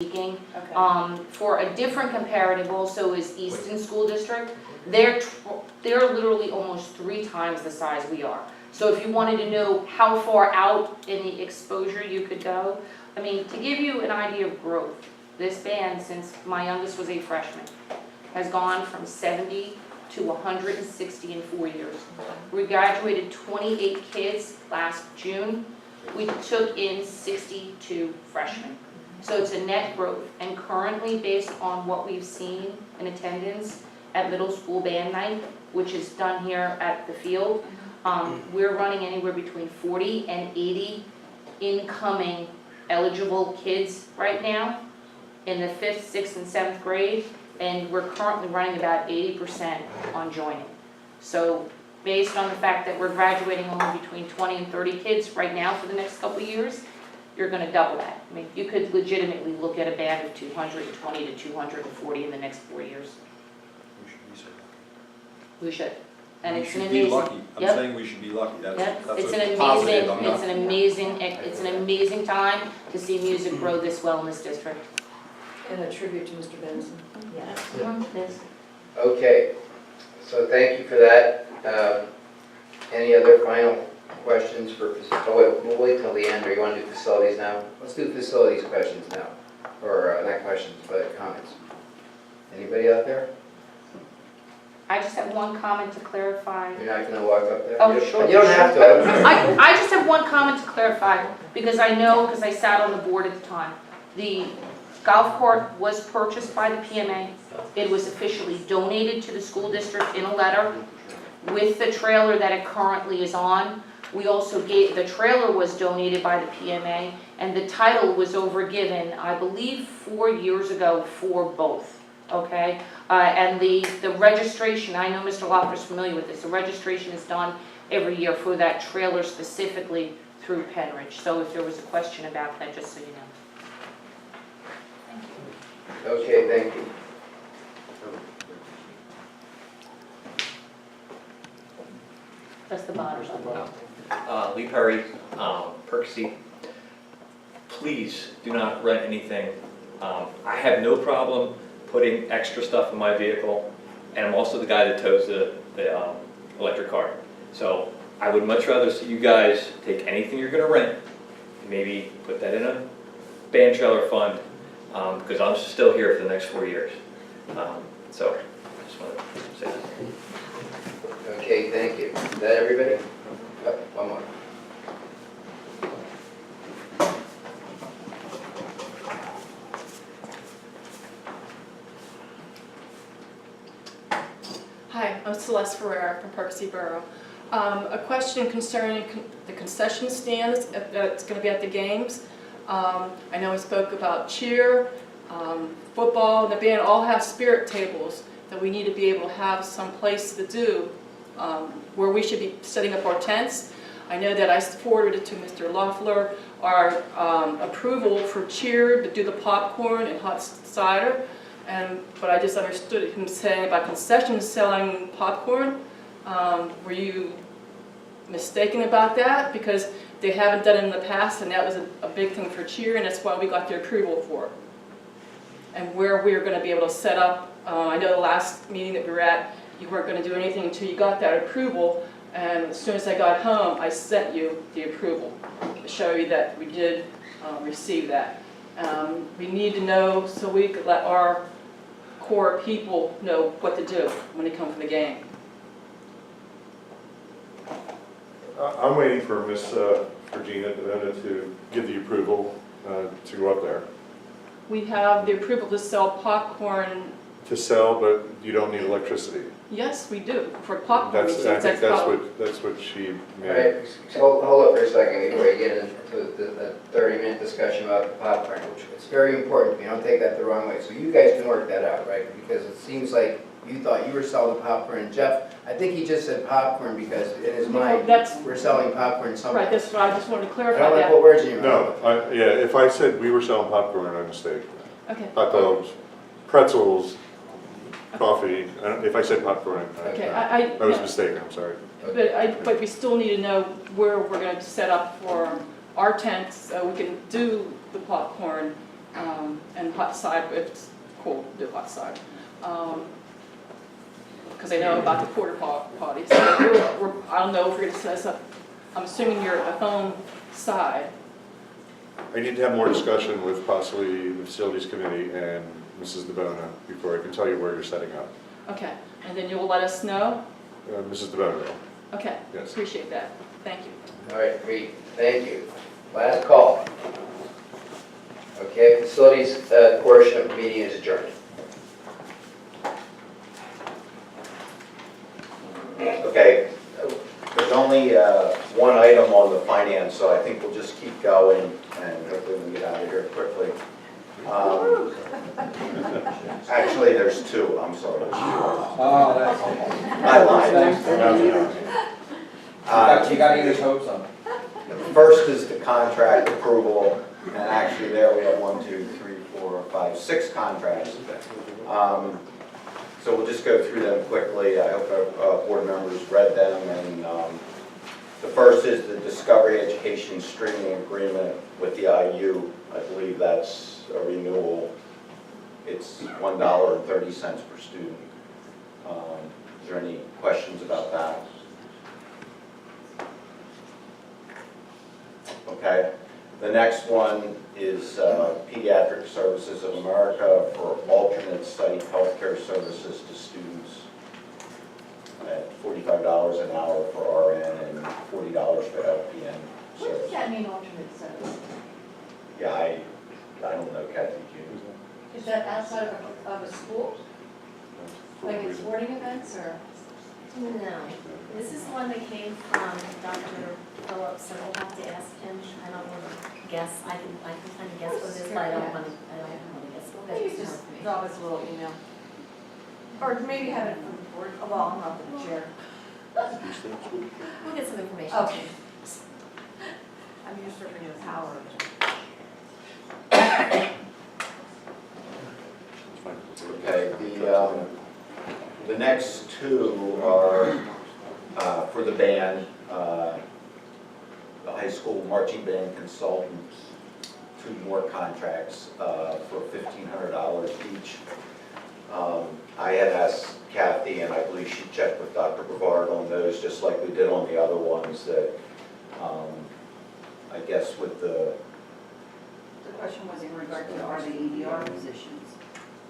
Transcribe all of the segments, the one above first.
speaking. Okay. For a different comparative also is Easton School District. They're literally almost 3 times the size we are. So if you wanted to know how far out in the exposure you could go, I mean, to give you an idea of growth, this band, since my youngest was a freshman, has gone from 70 to 160 in 4 years. We graduated 28 kids last June. We took in 62 freshmen. So it's a net growth. And currently, based on what we've seen in attendance at middle school band night, which is done here at the field, we're running anywhere between 40 and 80 incoming eligible kids right now in the 5th, 6th, and 7th grade. And we're currently running about 80% on joining. So based on the fact that we're graduating only between 20 and 30 kids right now for the next couple of years, you're going to double that. I mean, you could legitimately look at a band of 220 to 240 in the next 4 years. We should be so lucky. We should. And We it's an should be amazing. lucky. I'm Yep. saying we should be lucky. Yep. That's It's a an positive. amazing, it's an amazing time to see music grow this well in this district. And a tribute to Mr. Benson. Yeah. Yes. Okay, so thank you for that. Any other final questions for, we'll wait till the end, or you want to do facilities now? Let's do facilities questions now, or not questions, but comments. Anybody out there? I just have one comment to clarify. You're not going to walk up there? Oh, sure. You don't have to. I don't care. I just have one comment to clarify, because I know, because I sat on the board at the time. The golf court was purchased by the PMA. It was officially donated to the school district in a letter with the trailer that it currently is on. We also gave, the trailer was donated by the PMA, and the title was overgiven, I believe, 4 years ago for both, okay? And the registration, I know Mr. Loeffler's familiar with this, the registration is done every year for that trailer specifically through Pennridge. So if there was a question about that, just so you know. Okay, thank you. That's the bottom. Lee Perry, Percy. Please do not rent anything. I have no problem putting extra stuff in my vehicle, and I'm also the guy that tows the electric car. So I would much rather see you guys take anything you're going to rent, and maybe put that in a band trailer fund, because I'm still here for the next 4 years. So I just want to say that. Okay, thank you. Is that everybody? One more. Hi, I'm Celeste Ferrer from Percy Borough. A question concerning the concession stands that's going to be at the games. I know we spoke about cheer, football, and the band all have spirit tables that we need to be able to have some place to do where we should be setting up our tents. I know that I forwarded it to Mr. Loeffler, our approval for cheer to do the popcorn and hot cider. But I just understood him saying about concessions selling popcorn. Were you mistaken about that? Because they haven't done it in the past, and that was a big thing for cheer, and that's why we got the approval for it. And where we were going to be able to set up, I know the last meeting that we were at, you weren't going to do anything until you got that approval, and as soon as I got home, I sent you the approval to show you that we did receive that. We need to know so we could let our core people know what to do when they come for the game. I'm waiting for Miss Regina to give the approval to go up there. We have the approval to sell popcorn. To sell, but you don't need electricity. Yes, we do, for popcorn. I think that's what she All meant. right, so hold up for a second before you get into the 30-minute discussion about the popcorn, which is very important. You don't take that the wrong way. So you guys can work that out, right? Because it seems like you thought you were selling popcorn. And Jeff, I think he just said popcorn because in his mind, we're selling popcorn somewhere. Right, that's why I just wanted to I clarify don't like that. what words in your mouth. No, yeah, if I said we were selling popcorn, I'm mistaken. Okay. Hot dogs, pretzels, coffee. If I said popcorn, Okay, I was mistaken, I'm sorry. But we still need to know where we're going to set up for our tents so we can do the popcorn And hot side, if it's cool, do hot side. Because I know about the porta potties. I don't know if you're gonna set us up, I'm assuming you're at the home side. I need to have more discussion with possibly the facilities committee and Mrs. DeBona before I can tell you where you're setting up. Okay, and then you'll let us know? Mrs. DeBona will. Okay, Yes. appreciate that. Thank you. All right, great, thank you. Last call. Okay, facilities portion of the meeting is adjourned. Okay, there's only one item on the finance, so I think we'll just keep going and hopefully we'll get out of here quickly. Actually, there's two, I'm sorry. There's two. Oh, that's. I lied. You gotta get his hopes up. First is the contract approval, and actually there we have 6 contracts. So we'll just go through them quickly. I hope our board members read them. And the first is the Discovery Education streaming agreement with the IU. I believe that's a renewal. It's $1.30 per student. Is there any questions about that? Okay. The next one is Pediatric Services of America for alternate site healthcare services to students at $45 an hour for RN and $40 for LPN What does service. that mean, alternate service? Yeah, I don't know, Kathy, do you? Is that outside of a school? Like at sporting events or? No, this is the one that came from Dr. Phillips, so we'll have to ask him. I don't want to guess. I can kind of guess what it is, but I don't want to guess. We'll get Maybe some just information. drop us a little email. Or maybe have it from the board, well, I'm not the chair. We'll get some information. Okay. I'm just serving as Howard. Okay, the next two are for the band, the high school marching band consultants, 2 more contracts for $1,500 each. I had asked Kathy, and I believe she checked with Dr. Brevard on those, just like we did on the other ones, that I guess with the... The question was in regard to are the EDR positions?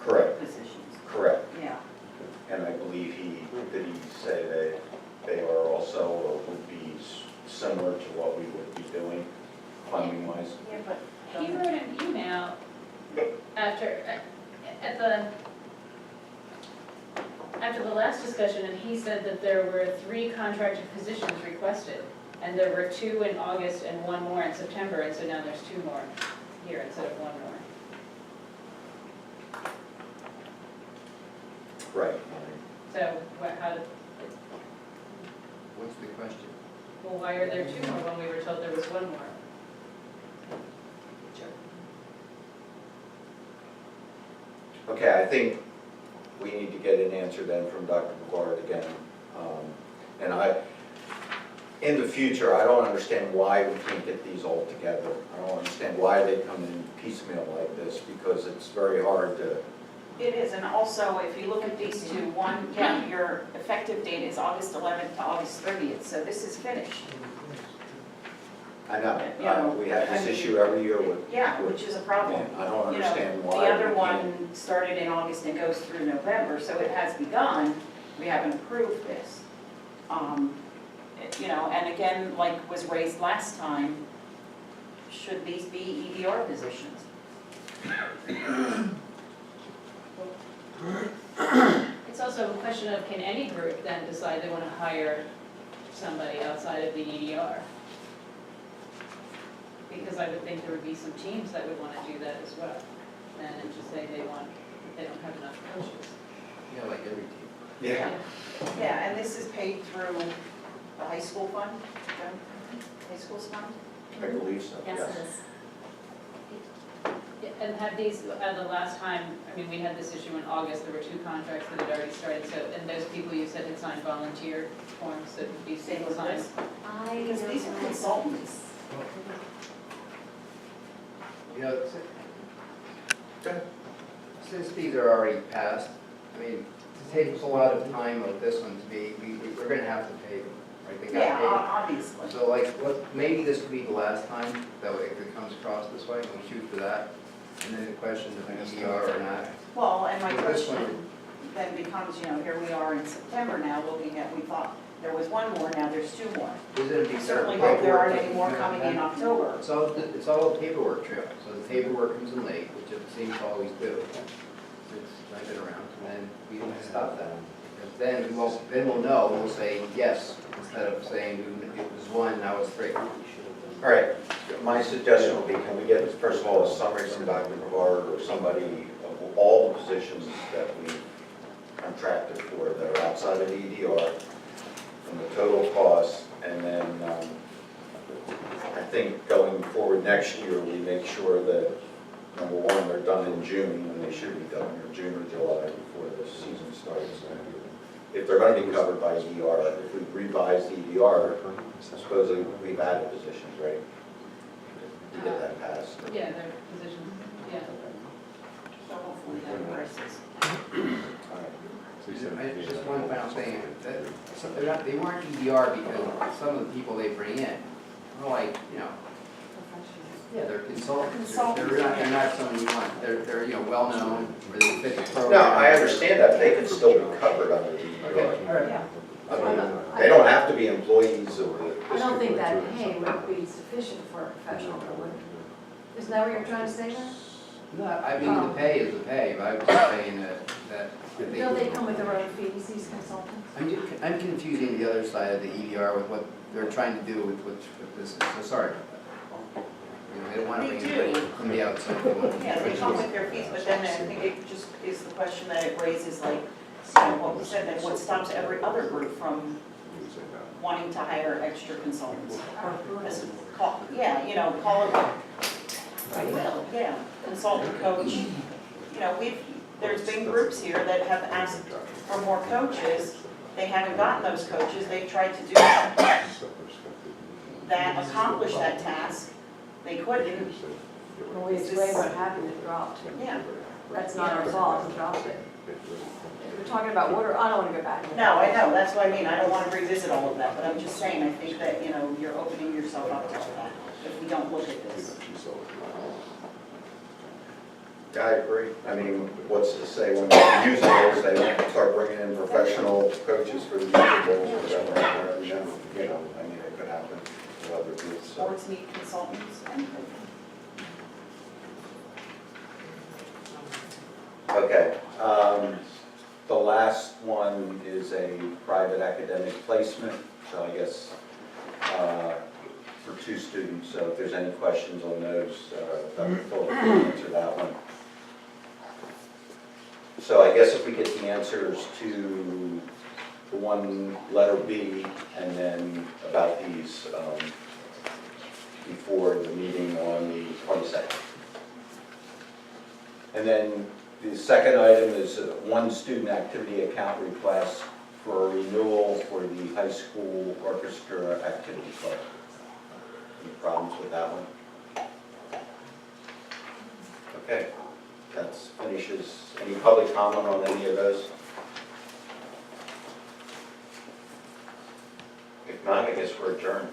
Correct, Positions, correct. yeah. And I believe did he say they are also, or would be similar to what we would be doing, funding-wise? Yeah, but. He wrote an email after the last discussion, and he said that there were 3 contracted positions requested, and there were 2 in August and 1 more in September, and so now there's 2 more here instead of 1 more. Right. So how did, What's the question? well, why are there 2 more when we were told there was 1 more? Okay, I think we need to get an answer then from Dr. Brevard again. And in the future, I don't understand why we can't get these all together. I don't understand why they come in piecemeal like this, because it's very hard to... It is, and also if you look at these two, one, yeah, your effective date is August 11th to August 30th, so this is finished. I know, Yeah. we have I this mean- issue every year with... Yeah, which is a problem. I don't You know, understand why. the we other can't- one started in August and goes through November, so it has begun. We haven't approved this. You know, and again, like was raised last time, should these be EDR positions? It's also a question of, can any group then decide they want to hire somebody outside of the EDR? Because I would think there would be some teams that would want to do that as well, and just say they don't have enough coaches. Yeah, like every team. Yeah. Yeah, and this is paid through the high school fund, high school's fund? I believe so, Yes, yes. it is. Yeah, and have these, the last time, I mean, we had this issue in August, there were 2 contracts that had already started, so, and those people you said had signed volunteer forms that would be single signed. I Because these are consultants. You know, Okay. Since these are already passed, I mean, it takes a lot of time of this one to be, we're gonna have to pay them, right? They Yeah, got obviously. paid. So like, maybe this could be the last time, that way if it comes across this way, we'll shoot for that. And then the question is EDR or not. Well, and my This question one- then becomes, here we are in September now, looking at, we thought there was one more, now there's two more. Is it a We big certainly hope there aren't any more coming in October. It's all a paperwork trail, so the paperwork comes in late, which it seems to always do. It's I've been around, and then we don't stop that. Because then we'll know, we'll say yes, instead of saying it was one, now it's three. All right, my suggestion would be, can we get, first of all, a summary from Dr. Brevard or somebody of all the positions that we contracted for that are outside of EDR, and the total cost, and then I think going forward next year, we make sure that, number one, they're done in June, and they should be done in June or July before the season starts. If they're going to be covered by EDR, if we revise EDR, supposedly we've added positions, right? To get that passed. Yeah, their positions, yeah. So hopefully that addresses. All right. Just one final thing, they weren't EDR because some of the people they bring in are like, yeah, they're consultants. They're not someone you want, they're well-known, or they fit the program. No, I understand that, but they could still be covered under Okay, EDR. all right. Yeah. I mean, they don't have to be employees of the I don't think that district. pay would be sufficient for a professional, would it? Isn't that what you're trying to say then? No, I mean, the pay is the pay, but I was just saying that Don't they come with their own fees, these consultants? I'm confusing the other side of the EDR with what they're trying to do with this, so sorry about that. They don't want to bring anybody from the outside. They want to- Yeah, they come with their fees, but then I think it just is the question that it raises, like, what we said, that what stops every other group from wanting to hire extra consultants? This is call it what you will, yeah, consultant, coach. There's been groups here that have asked for more coaches. They haven't gotten those coaches. They've tried to do that, accomplish that task. They couldn't. Well, we explained what happened, it dropped. Yeah. That's not our fault, it dropped it. If we're talking about water, I don't want to go back. No, I know, that's what I mean. I don't want to revisit all of that, but I'm just saying, I think that, you're opening yourself up to all that if we don't look at this. I agree. I mean, what's to say when the music bowls, they don't start bringing in professional coaches for the music bowls or whatever, I mean, it could happen with other groups, so. Sports need consultants and Okay, the last one is a private academic placement, so I guess, for 2 students, so if there's any questions on those, Dr. Phillips can answer that one. So I guess if we get the answers to the one letter B, and then about these, before the meeting on the 22nd. And then the second item is one student activity account request for a renewal for the high school orchestra activity club. Any problems with that one? Okay, that finishes. Any public comment on any of those? If not, I guess we're adjourned.